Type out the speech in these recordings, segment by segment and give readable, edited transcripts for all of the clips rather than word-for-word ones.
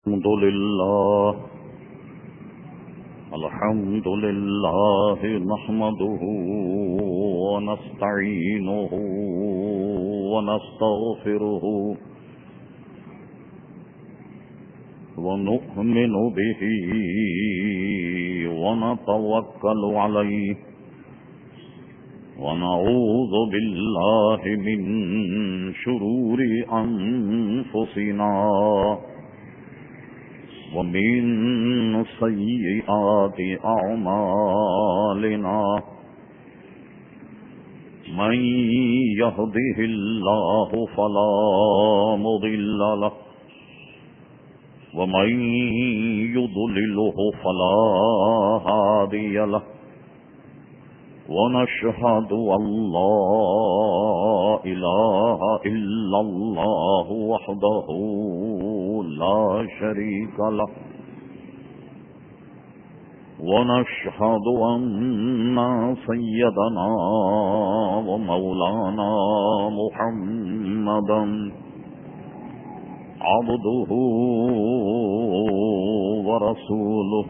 الحمد لله نحمده ونستعينه ونستغفره ونؤمن به ونتوكل عليه ونعوذ بالله من شرور أنفسنا ومن سيئات أعمالنا من يهده الله فلا مضل له ومن يضلله فلا هادي له ونشهد أن لا إله إلا الله وحده لا شريك له ونشهد أن سيدنا ومولانا محمدا عبده ورسوله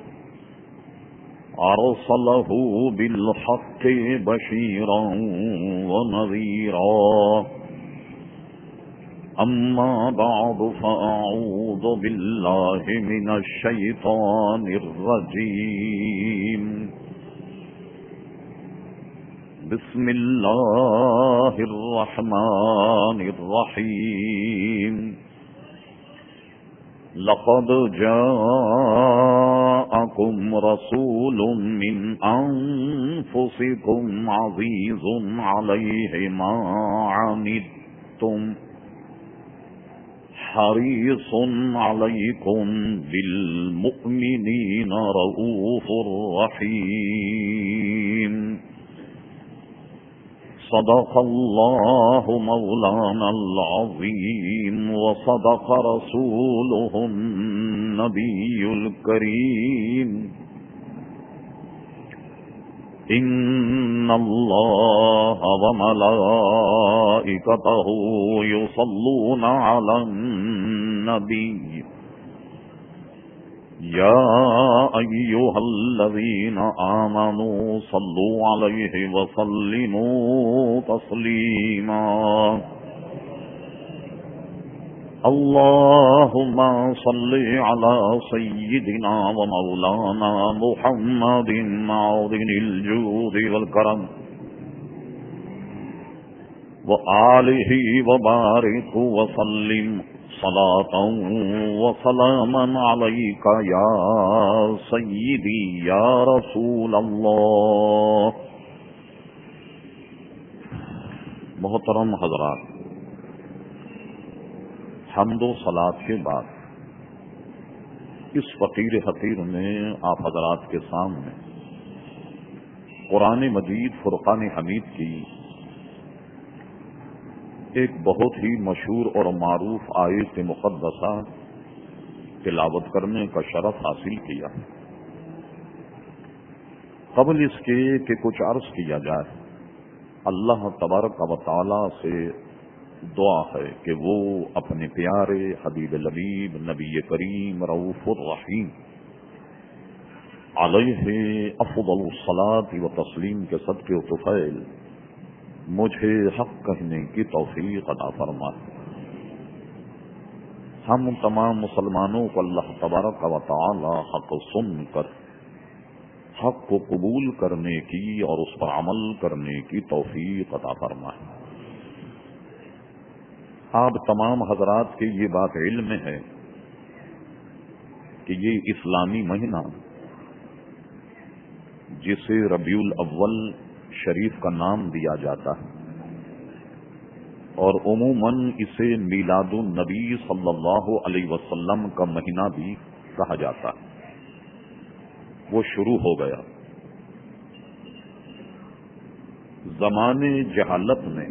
أرسله بالحق بشيرا ونذيرا أما بعد فأعوذ بالله من الشيطان الرجيم بسم الله الرحمن الرحيم لقد جاءكم رسول من أنفسكم عزيز عليه ما عنتم حريص عليكم بالمؤمنين رؤوف رحيم صدق الله مولانا العظيم وصدق رسوله النبي الكريم إن الله وملائكته يصلون على النبي يا أيها الذين آمنوا صلوا عليه وسلموا تسليما اللهم صل على سيدنا ومولانا محمد معدن الجود والكرم وآله وبارك وسلم صلاة وسلاما عليك يا سيدي يا رسول الله. محترم حضرات، حمد و صلاۃ کے بعد اس فقیر حقیر نے آپ حضرات کے سامنے قرآن مجید فرقان حمید کی ایک بہت ہی مشہور اور معروف آیت مقدسہ تلاوت کرنے کا شرف حاصل کیا. قبل اس کے کہ کچھ عرض کیا جائے، اللہ تبارک و تعالی سے دعا ہے کہ وہ اپنے پیارے حبیب لبیب نبی کریم رؤوف الرحیم علیہ افضل الصلاۃ و تسلیم کے صدقے و طفیل مجھے حق کہنے کی توفیق عطا فرمائے. ہم تمام مسلمانوں کو اللہ تبارک و تعالی حق سن کر حق کو قبول کرنے کی اور اس پر عمل کرنے کی توفیق عطا فرمائے. آپ تمام حضرات کے یہ بات علم ہے کہ یہ اسلامی مہینہ جسے ربیع الاول شریف کا نام دیا جاتا ہے اور عموماً اسے میلاد النبی صلی اللہ علیہ وسلم کا مہینہ بھی کہا جاتا ہے، وہ شروع ہو گیا. زمانے جہالت میں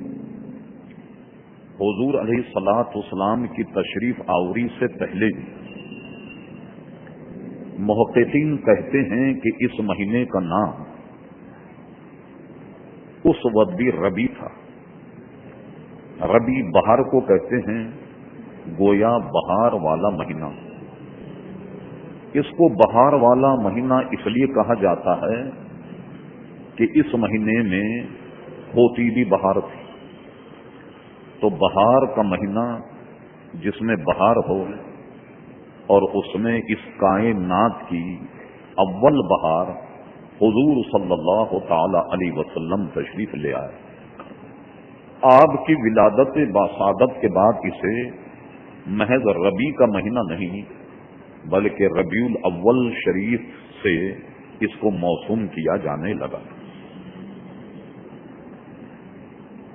حضور علیہ الصلوۃ والسلام کی تشریف آوری سے پہلے محققین کہتے ہیں کہ اس مہینے کا نام اس وقت بھی ربی تھا. ربی بہار کو کہتے ہیں، گویا بہار والا مہینہ. اس کو بہار والا مہینہ اس لیے کہا جاتا ہے کہ اس مہینے میں ہوتی بھی بہار تھی. تو بہار کا مہینہ جس میں بہار ہو اور اس میں اس کائنات کی اول بہار حضور صلی اللہ تعالی علیہ وسلم تشریف لے آئے. آپ کی ولادت باسعادت کے بعد اسے محض ربیع کا مہینہ نہیں بلکہ ربیع الاول شریف سے اس کو موسوم کیا جانے لگا.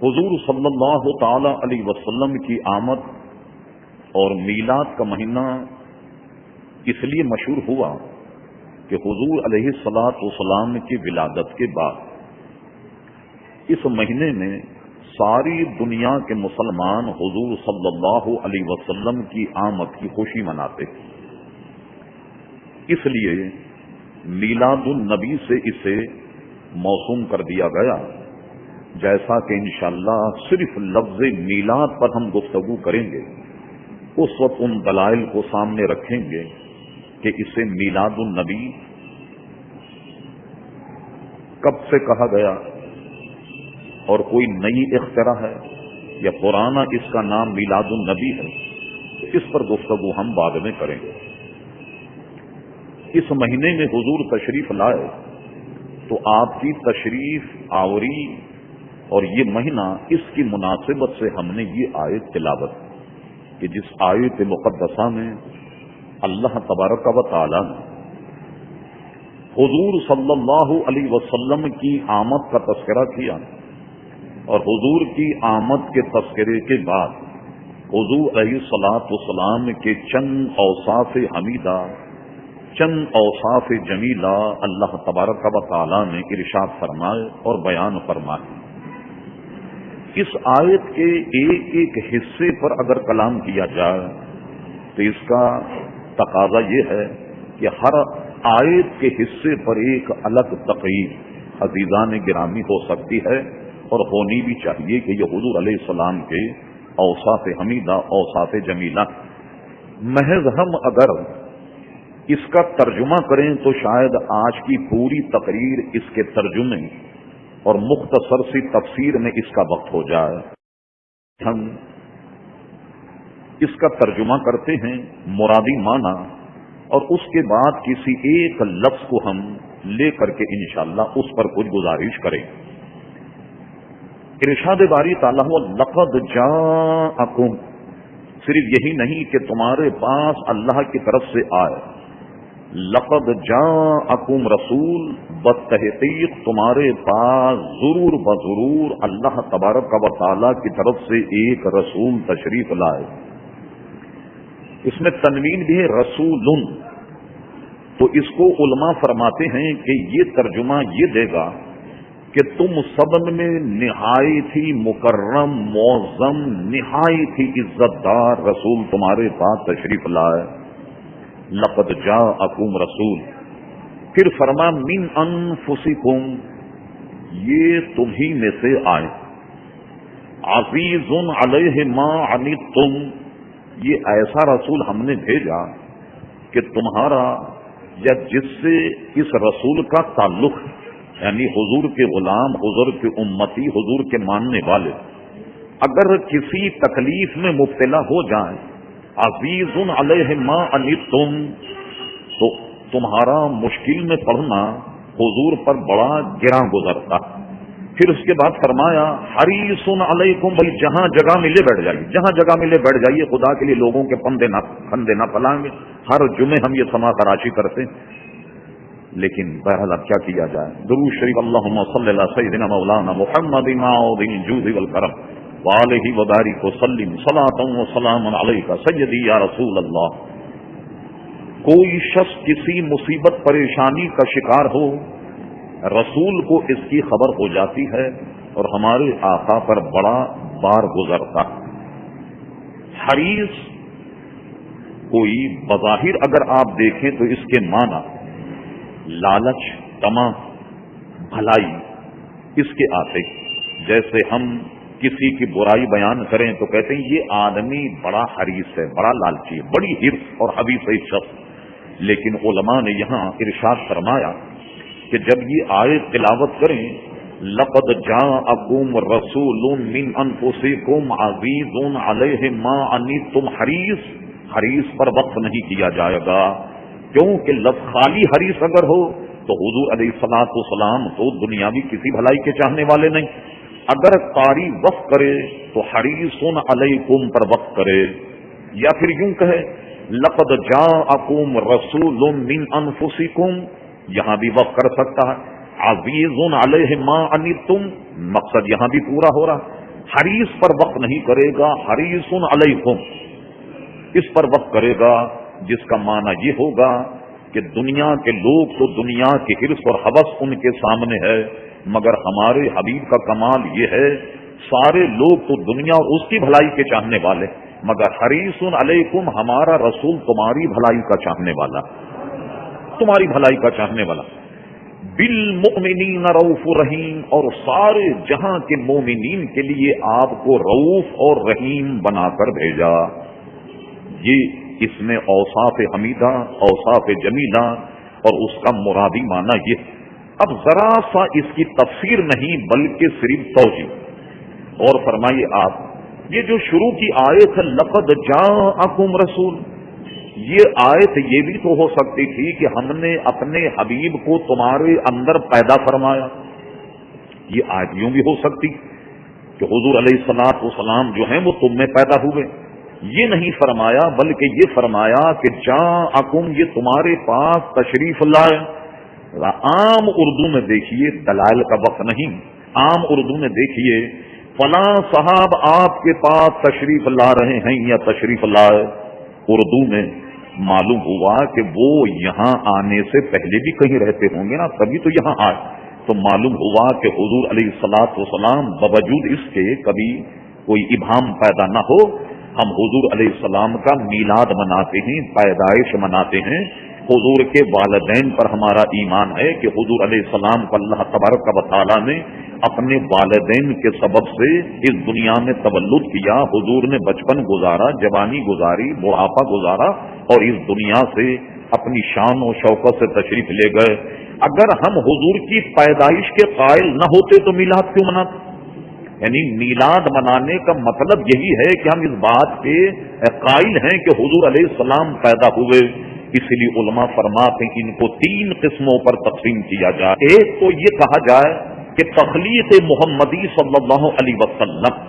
حضور صلی اللہ تعالی علیہ وسلم کی آمد اور میلاد کا مہینہ اس لیے مشہور ہوا کہ حضور علیہ الصلوۃ والسلام کی ولادت کے بعد اس مہینے میں ساری دنیا کے مسلمان حضور صلی اللہ علیہ وسلم کی آمد کی خوشی مناتے ہیں. اس لیے میلاد النبی سے اسے موسوم کر دیا گیا. جیسا کہ انشاءاللہ صرف لفظ میلاد پر ہم گفتگو کریں گے اس وقت ان دلائل کو سامنے رکھیں گے کہ اسے میلاد النبی کب سے کہا گیا اور کوئی نئی اختراع ہے یا پرانا اس کا نام میلاد النبی ہے. اس پر گفتگو ہم بعد میں کریں گے. اس مہینے میں حضور تشریف لائے تو آپ کی تشریف آوری اور یہ مہینہ اس کی مناسبت سے ہم نے یہ آیت تلاوت کہ جس آیت مقدسہ میں اللہ تبارک و تعالی حضور صلی اللہ علیہ وسلم کی آمد کا تذکرہ کیا اور حضور کی آمد کے تذکرے کے بعد حضور علیہ الصلوۃ والسلام کے چند اوصاف حمیدہ چند اوصاف جمیلہ اللہ تبارک و تعالی نے ارشاد فرمائے اور بیان فرمائے. اس آیت کے ایک ایک حصے پر اگر کلام کیا جائے تو اس کا تقاضا یہ ہے کہ ہر آیت کے حصے پر ایک الگ تقریر عزیزان گرامی ہو سکتی ہے اور ہونی بھی چاہیے کہ یہ حضور علیہ السلام کے اوصاف حمیدہ اوصاف جمیلہ. محض ہم اگر اس کا ترجمہ کریں تو شاید آج کی پوری تقریر اس کے ترجمے اور مختصر سی تفسیر میں اس کا وقت ہو جائے. ہم اس کا ترجمہ کرتے ہیں مرادی معنی اور اس کے بعد کسی ایک لفظ کو ہم لے کر کے انشاءاللہ اس پر کچھ گزارش کریں. ارشاد باری تعالیٰ لقد جاءکم صرف یہی نہیں کہ تمہارے پاس اللہ کی طرف سے آئے. لقد جاءکم رسول بتحقیق تمہارے پاس ضرور بضرور اللہ تبارک و تعالی کی طرف سے ایک رسول تشریف لائے. اس میں تنوین بھی ہے رسول. تو اس کو علماء فرماتے ہیں کہ یہ ترجمہ یہ دے گا کہ تم سب میں نہایت ہی مکرم معظم نہایت ہی عزت دار رسول تمہارے پاس تشریف لائے. لقد جاءکم رسول. پھر فرما من انفسکم یہ تمہیں میں سے آئے. عزیز علیہ ما عنتم یہ ایسا رسول ہم نے بھیجا کہ تمہارا یا جس سے اس رسول کا تعلق یعنی حضور کے غلام حضور کے امتی حضور کے ماننے والے اگر کسی تکلیف میں مبتلا ہو جائیں عزیز علیہ ما عنتم تو تمہارا مشکل میں پڑھنا حضور پر بڑا گراں گزرتا. پھر اس کے بعد فرمایا حریص علیکم بھائی جہاں جگہ ملے بیٹھ جائیے جہاں جگہ ملے بیٹھ جائیے. خدا کے لیے لوگوں کے پندے نہ پلائیں گے. ہر جمعے ہم یہ سما تراشی کرتے لیکن بہرحال اب کیا کیا جائے. درود شریف اللہم صلی علی سیدنا مولانا محمد معود الجود والکرم وآلہ وبارک وسلم صلاۃ وسلام علیک سیدی یا رسول اللہ. کوئی شخص کسی مصیبت پریشانی کا شکار ہو رسول کو اس کی خبر ہو جاتی ہے اور ہمارے آقا پر بڑا بار گزرتا. حریص کوئی بظاہر اگر آپ دیکھیں تو اس کے معنی لالچ طمع بھلائی اس کے آتے. جیسے ہم کسی کی برائی بیان کریں تو کہتے ہیں یہ آدمی بڑا حریص ہے بڑا لالچی ہے بڑی حرص اور حریص ہے شخص. لیکن علماء نے یہاں ارشاد فرمایا کہ جب یہ آیت تلاوت کریں لقد جاءکم رسول من انفسکم عزیز علیہ ما عنتم حریص پر وقف نہیں کیا جائے گا، کیونکہ لفظ خالی حریص اگر ہو تو حضور علیہ الصلوۃ والسلام تو دنیاوی کسی بھلائی کے چاہنے والے نہیں، اگر قاری وقف کرے تو حریص علیکم پر وقف کرے، یا پھر یوں کہے لقد جاءکم رسول من انفسکم، یہاں بھی وقف کر سکتا ہے، عزیز علیہ ما عنتم، مقصد یہاں بھی پورا ہو رہا، حریص پر وقف نہیں کرے گا، حریص علیکم اس پر وقف کرے گا، جس کا معنی یہ ہوگا کہ دنیا کے لوگ تو دنیا کی حرص اور ہوس ان کے سامنے ہے، مگر ہمارے حبیب کا کمال یہ ہے سارے لوگ تو دنیا اور اس کی بھلائی کے چاہنے والے، مگر حریص علیکم ہمارا رسول تمہاری بھلائی کا چاہنے والا، تمہاری بھلائی کا چاہنے والا، بالمؤمنین رؤوف رحیم، اور سارے جہاں کے مومنین کے لیے آپ کو رؤوف اور رحیم بنا کر بھیجا۔ یہ اس میں اوصاف حمیدہ، اوصاف جمیلہ اور اس کا مرادی معنی یہ۔ اب ذرا سا اس کی تفسیر نہیں بلکہ صرف توجیہ، اور فرمائیے آپ یہ جو شروع کی آیت ہے لقد جاءکم رسول، یہ آیت یہ بھی تو ہو سکتی تھی کہ ہم نے اپنے حبیب کو تمہارے اندر پیدا فرمایا، یہ آیت یوں بھی ہو سکتی کہ حضور علیہ الصلوۃ والسلام جو ہیں وہ تم میں پیدا ہوئے، یہ نہیں فرمایا بلکہ یہ فرمایا کہ جاءکم یہ تمہارے پاس تشریف لائے۔ عام اردو میں دیکھیے، دلائل کا وقت نہیں، عام اردو میں دیکھیے فلاں صاحب آپ کے پاس تشریف لا رہے ہیں یا تشریف لائے، اردو میں معلوم ہوا کہ وہ یہاں آنے سے پہلے بھی کہیں رہتے ہوں گے نا، تبھی تو یہاں آئے، تو معلوم ہوا کہ حضور علیہ الصلوۃ والسلام باوجود اس کے کبھی کوئی ابہام پیدا نہ ہو، ہم حضور علیہ السلام کا میلاد مناتے ہیں، پیدائش مناتے ہیں، حضور کے والدین پر ہمارا ایمان ہے کہ حضور علیہ السلام کو اللہ تبارک و تعالیٰ نے اپنے والدین کے سبب سے اس دنیا میں تولد کیا، حضور نے بچپن گزارا، جوانی گزاری، بڑھاپا گزارا اور اس دنیا سے اپنی شان و شوکت سے تشریف لے گئے۔ اگر ہم حضور کی پیدائش کے قائل نہ ہوتے تو میلاد کیوں مناتے؟ یعنی میلاد منانے کا مطلب یہی ہے کہ ہم اس بات کے قائل ہیں کہ حضور علیہ السلام پیدا ہوئے، اس لیے علماء فرماتے ہیں ان کو تین قسموں پر تقسیم کیا جائے۔ ایک تو یہ کہا جائے کہ تخلیق محمدی صلی اللہ علیہ وسلم،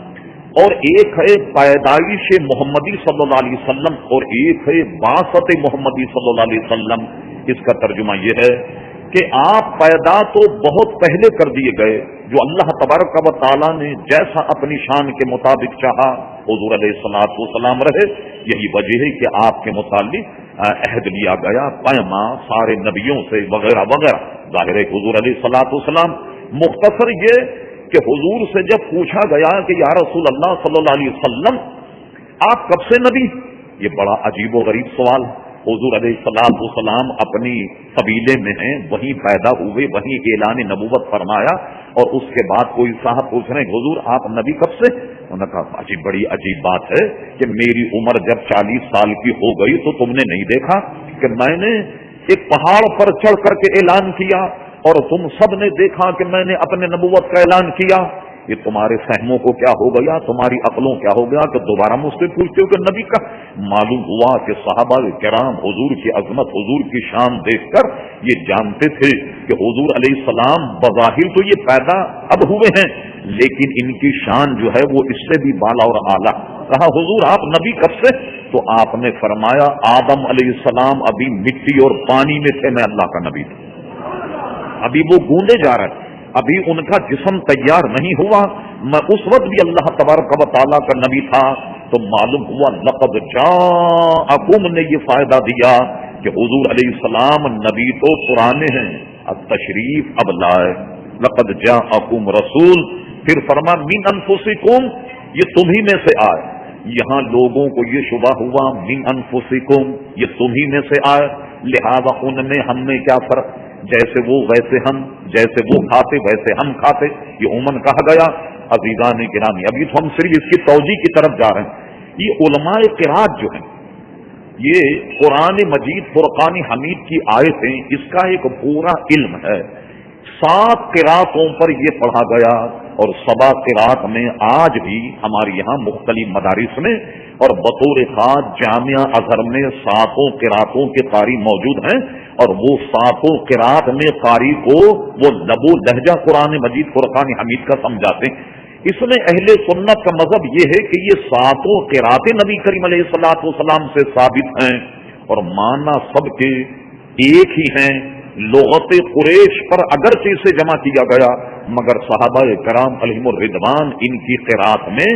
اور ایک ہے پیدائش محمدی صلی اللہ علیہ وسلم، اور ایک ہے بعثت محمدی صلی اللہ علیہ وسلم۔ اس کا ترجمہ یہ ہے کہ آپ پیدا تو بہت پہلے کر دیے گئے، جو اللہ تبارک و تعالیٰ نے جیسا اپنی شان کے مطابق چاہا حضور علیہ الصلوۃ والسلام رہے، یہی وجہ ہے کہ آپ کے متعلق عہد لیا گیا، پیما سارے نبیوں سے وغیرہ وغیرہ۔ ظاہر ہے حضور علیہ الصلوۃ والسلام، مختصر یہ کہ حضور سے جب پوچھا گیا کہ یا رسول اللہ صلی اللہ علیہ وسلم آپ کب سے نبی، یہ بڑا عجیب و غریب سوال۔ حضور علیہ الصلوۃ والسلام اپنی قبیلے میں ہیں، وہیں پیدا ہوئے، وہیں اعلان نبوت فرمایا، اور اس کے بعد کوئی صاحب پوچھ رہے ہیں حضور آپ نبی کب سے؟ انہوں نے کہا بڑی عجیب بات ہے کہ میری عمر جب 40 سال کی ہو گئی تو تم نے نہیں دیکھا کہ میں نے ایک پہاڑ پر چڑھ کر کے اعلان کیا، اور تم سب نے دیکھا کہ میں نے اپنے نبوت کا اعلان کیا، یہ تمہارے فہموں کو کیا ہو گیا، تمہاری عقلوں کیا ہو گیا کہ دوبارہ مجھ سے پوچھتے ہو کہ نبی کا؟ معلوم ہوا کہ صحابہ کرام حضور کی عظمت، حضور کی شان دیکھ کر یہ جانتے تھے کہ حضور علیہ السلام بظاہر تو یہ پیدا اب ہوئے ہیں، لیکن ان کی شان جو ہے وہ اس سے بھی بالا اور اعلیٰ۔ کہا حضور آپ نبی کب سے؟ تو آپ نے فرمایا آدم علیہ السلام ابھی مٹی اور پانی میں تھے، میں اللہ کا نبی تھا، ابھی وہ گونڈے جا رہے، ابھی ان کا جسم تیار نہیں ہوا، میں اس وقت بھی اللہ تبارک و تعالیٰ کا نبی تھا۔ تو معلوم ہوا لقد جاءکم نے یہ فائدہ دیا کہ حضور علیہ السلام نبی تو پرانے ہیں، اب تشریف اب لائے، لقد جاءکم رسول، پھر فرما من انفسکم، یہ تمہیں میں سے آئے۔ یہاں لوگوں کو یہ شبہ ہوا من انفسکم یہ تمہیں میں سے آئے، لہذا ان میں ہم میں کیا فرق، جیسے وہ ویسے ہم، جیسے وہ کھاتے ویسے ہم کھاتے، یہ عموماً کہا گیا۔ عزیزان گرامی ابھی تو ہم صرف اس کی توجیہ کی طرف جا رہے ہیں۔ یہ علماء قرات جو ہیں یہ قرآن مجید فرقان حمید کی آیتیں، اس کا ایک پورا علم ہے. 7 قراتوں پر یہ پڑھا گیا، اور 7 قرات میں آج بھی ہمارے یہاں مختلف مدارس میں اور بطور خاص جامعہ ازہر میں 7 قراتوں کے قاری موجود ہیں، اور وہ 7 قرات میں قاری کو وہ لب و لہجہ قرآن مجید فرقان حمید کا سمجھاتے ہیں. اس میں اہل سنت کا مذہب یہ ہے کہ یہ 7 قراتیں نبی کریم علیہ الصلوۃ والسلام سے ثابت ہیں، اور معنی سب کے ایک ہی ہیں. لغت قریش پر اگرچہ اسے جمع کیا گیا، مگر صحابہ کرام علیہم الرضوان ان کی قرات میں،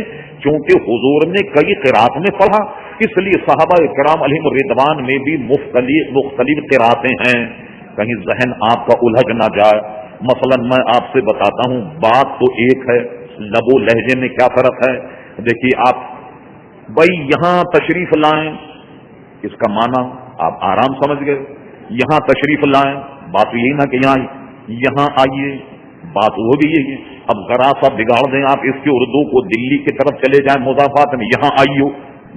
چونکہ حضور نے کئی قرات میں پڑھا، اس لیے صحابہ کرام علیہم الرضوان میں بھی مختلف قراتیں ہیں. کہیں ذہن آپ کا الجھ نہ جائے. مثلا میں آپ سے بتاتا ہوں، بات تو ایک ہے، لب و لہجے میں کیا فرق ہے. دیکھیے آپ بھائی یہاں تشریف لائیں، اس کا معنی آپ آرام سمجھ گئے. یہاں تشریف لائیں، بات یہی نہ کہ یہاں آئیے، بات وہ بھی یہی ہے. اب ذرا سا بگاڑ دیں آپ اس کی اردو کو، دلی کی طرف چلے جائیں مضافات میں، یہاں آئیے.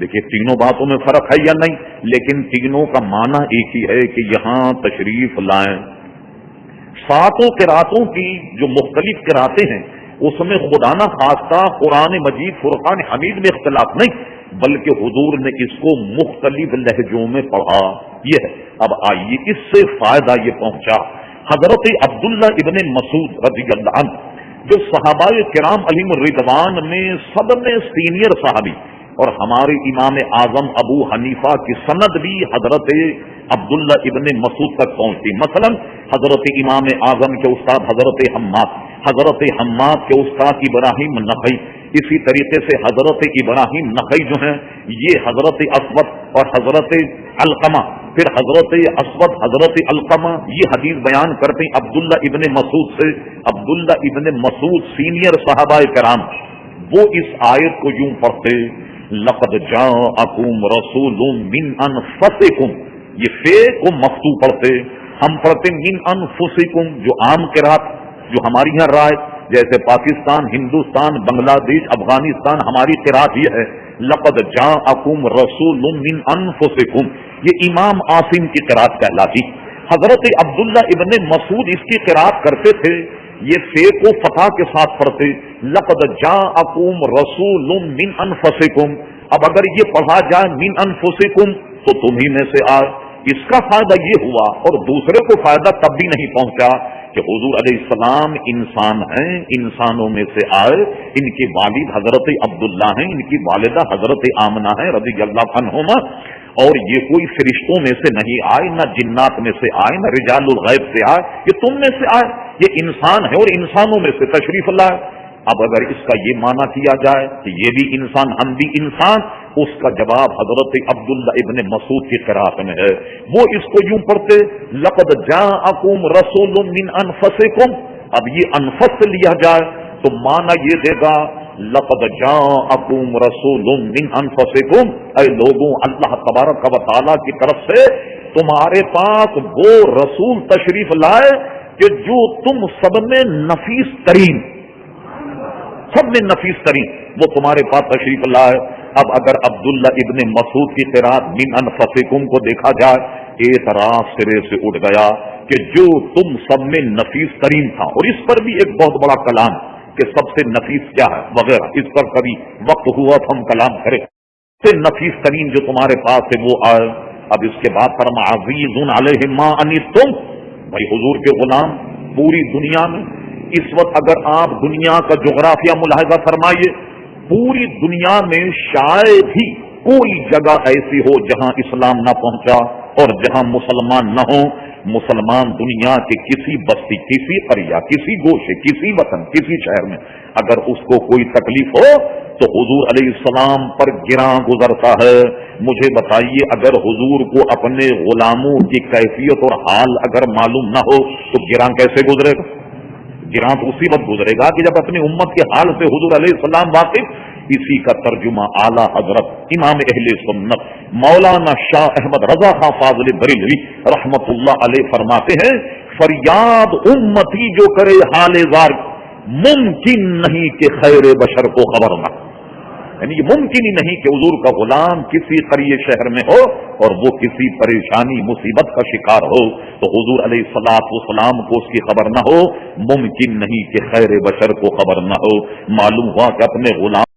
دیکھیے تینوں باتوں میں فرق ہے یا نہیں، لیکن تینوں کا معنی ایک ہی ہے کہ یہاں تشریف لائیں. 7 قراتوں کی جو مختلف قراتیں ہیں، اس میں خدا نہ خواستہ قرآن مجید فرقان حمید میں اختلاف نہیں، بلکہ حضور نے اس کو مختلف لہجوں میں پڑھا. یہ ہے. اب آئیے اس سے فائدہ یہ پہنچا. حضرت عبداللہ ابن مسعود رضی اللہ عنہ، جو صحابہ کرام علیہم الرضوان میں سب میں سینئر صحابی، اور ہمارے امام اعظم ابو حنیفہ کی سند بھی حضرت عبداللہ ابن مسعود تک پہنچتی. مثلا حضرت امام اعظم کے استاد حضرت حماد کے استاد ابراہیم نخعی، اسی طریقے سے حضرت ابراہیم نخعی جو ہیں یہ حضرت اسود اور حضرت علقمہ، پھر حضرت اسود حضرت علقمہ یہ حدیث بیان کرتے ہیں عبداللہ ابن مسعود سے. عبداللہ ابن مسعود سینئر صحابہ کرام، وہ اس آیت کو یوں پڑھتے، لقد جاءکم رسول من انفسکم، یہ فے کو مفتوح پڑھتے، ہم پڑھتے من انفسکم، جو عام قرات جو ہماری یہاں رائے، جیسے پاکستان، ہندوستان، بنگلہ دیش، افغانستان، ہماری قرات یہ ہے لقد جاءکم رسول من انفسکم. یہ امام عاصم کی قرات کہلاتی. حضرت عبداللہ ابن مسعود اس کی قرات کرتے تھے، یہ فے کو فتح کے ساتھ پڑھتے، لقد جاءکم رسول من انفسکم. اب اگر یہ پڑھا جائے من انفسکم تو تم ہی میں سے آئے. اس کا فائدہ یہ ہوا، اور دوسرے کو فائدہ تب بھی نہیں پہنچا کہ حضور علیہ السلام انسان ہیں، انسانوں میں سے آئے. ان کے والد حضرت عبداللہ ہیں، ان کی والدہ حضرت آمنہ ہیں رضی اللہ عنہما، اور یہ کوئی فرشتوں میں سے نہیں آئے، نہ جنات میں سے آئے، نہ رجال الغیب سے آئے، یہ تم میں سے آئے. یہ انسان ہے اور انسانوں میں سے تشریف لائے. اب اگر اس کا یہ معنی کیا جائے کہ یہ بھی انسان ہم بھی انسان، اس کا جواب حضرت عبداللہ ابن مسعود کی قرات میں ہے. وہ اس کو یوں پڑھتے، لقد جاءکم رسول من انفسکم. اب یہ انفس لیا جائے تو معنی یہ دے گا لقد جاءکم رسول من انفسکم، اے لوگوں اللہ تبارک و تعالیٰ کی طرف سے تمہارے پاس وہ رسول تشریف لائے کہ جو تم سب میں نفیس ترین، سب میں نفیس ترین وہ تمہارے پاس تشریف لائے. اب اگر عبداللہ ابن مسعود کی قرات من انفسکم کو دیکھا جائے، اعتراض سرے سے اٹھ گیا کہ جو تم سب میں نفیس ترین تھا. اور اس پر بھی ایک بہت بڑا کلام کہ سب سے نفیس کیا ہے وغیرہ، اس پر کبھی وقت ہوا تو ہم کلام کریں. سب سے نفیس ترین جو تمہارے پاس ہے وہ آئے. اب اس کے بعد فرما عزیز علیہ ما عنتم. بھائی حضور کے غلام پوری دنیا میں اس وقت اگر آپ دنیا کا جغرافیہ ملاحظہ فرمائیے، پوری دنیا میں شاید ہی کوئی جگہ ایسی ہو جہاں اسلام نہ پہنچا اور جہاں مسلمان نہ ہوں. مسلمان دنیا کے کسی بستی، کسی قریہ، کسی گوشے، کسی وطن، کسی شہر میں اگر اس کو کوئی تکلیف ہو تو حضور علیہ السلام پر گراں گزرتا ہے. مجھے بتائیے اگر حضور کو اپنے غلاموں کی کیفیت اور حال اگر معلوم نہ ہو تو گراں کیسے گزرے گا؟ گراں تو اسی وقت گزرے گا کہ جب اپنی امت کے حال سے حضور علیہ السلام واقف. اسی کا ترجمہ اعلیٰ حضرت امام اہل سنت مولانا شاہ احمد رضا خان فاضل بریلوی رحمت اللہ علیہ فرماتے ہیں، فریاد امتی جو کرے حال زار، ممکن نہیں کہ خیر بشر کو خبر نہ. یعنی یہ ممکن ہی نہیں کہ حضور کا غلام کسی قریے شہر میں ہو اور وہ کسی پریشانی مصیبت کا شکار ہو تو حضور علیہ الصلوۃ والسلام کو اس کی خبر نہ ہو. ممکن نہیں کہ خیر بشر کو خبر نہ ہو. معلوم ہوا کہ اپنے غلام